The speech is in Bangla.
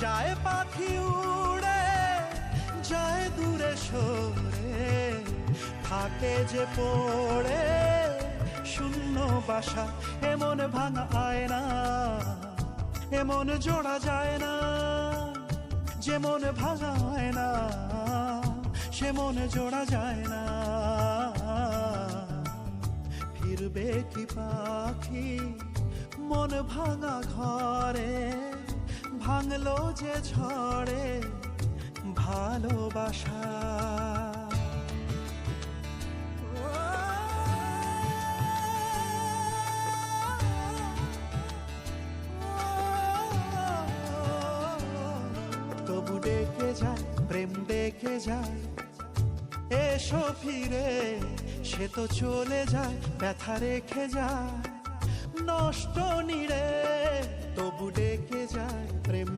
যায় পাখি উড়ে যায় দূরে সরে, থাকে যে পড়ে শূন্য বাসা। এমন ভাঙা আয়না এমন জোড়া যায় না, যেমন ভাঙা আয়না সে মনে জোড়া যায় না। ফিরবে কি পাখি মন ভাঙা ঘরে, ভাঙলো যে ঝড়ে ভালোবাসা। তবু ডেকে যায় প্রেম ডেকে যায়, এসো ফিরে। সে তো চলে যায় ব্যথা রেখে যায় নষ্ট নীড়ে, তবু ডেকে যায় প্রেম।